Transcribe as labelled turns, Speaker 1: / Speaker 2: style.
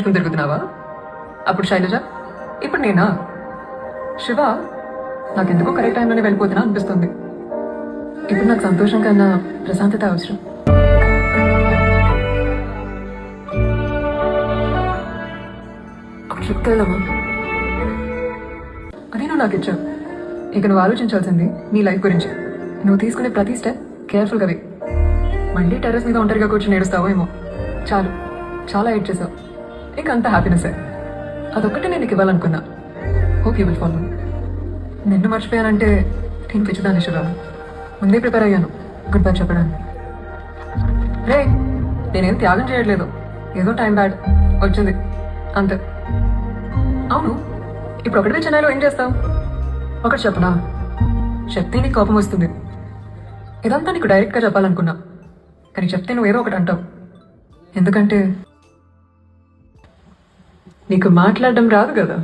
Speaker 1: తిరుగుతున్నావా? అప్పుడు శైలజ, ఇప్పుడు నేనా? శివ, నాకెందుకో కరెక్ట్ టైంలోనే వెళ్ళిపోతున్నా అనిపిస్తుంది. ఇప్పుడు నాకు సంతోషం కన్నా ప్రశాంతత అవసరం. ట్రిప్కి వెళ్దామా? అదే నువ్వు నాకు ఇచ్చావు. ఇక నువ్వు ఆలోచించాల్సింది నీ లైఫ్ గురించి. నువ్వు తీసుకునే ప్రతి స్టెప్ కేర్ఫుల్గా వే. మళ్ళీ టెర్రస్ మీద ఒంటరిగా కూర్చొని ఏడుస్తావో ఏమో. చాలు, చాలా ఎయిట్ చేసావు. ఇంక అంత హ్యాపీనెస్. అదొక్కటే నేను నీకు ఇవ్వాలనుకున్నా. Hope you will follow. నిన్ను మర్చిపోయానంటే నేను పిచ్చిదాన్ని శివ. ముందే ప్రిపేర్ అయ్యాను గుడ్ బై చెప్పడానికి. రే, నేనేం త్యాగం చేయట్లేదు. ఏదో టైం బ్యాడ్ వచ్చింది అంతే. అవును, ఇప్పుడు ఒకటివే చెన్నైలో ఏం చేస్తావు? ఒకటి చెప్పనా? చెప్తే నీకు కోపం వస్తుంది. ఇదంతా నీకు డైరెక్ట్గా చెప్పాలనుకున్నా, కానీ చెప్తే నువ్వు ఏదో ఒకటి అంటావు. ఎందుకంటే నీకు మాట్లాడడం రాదు కదా.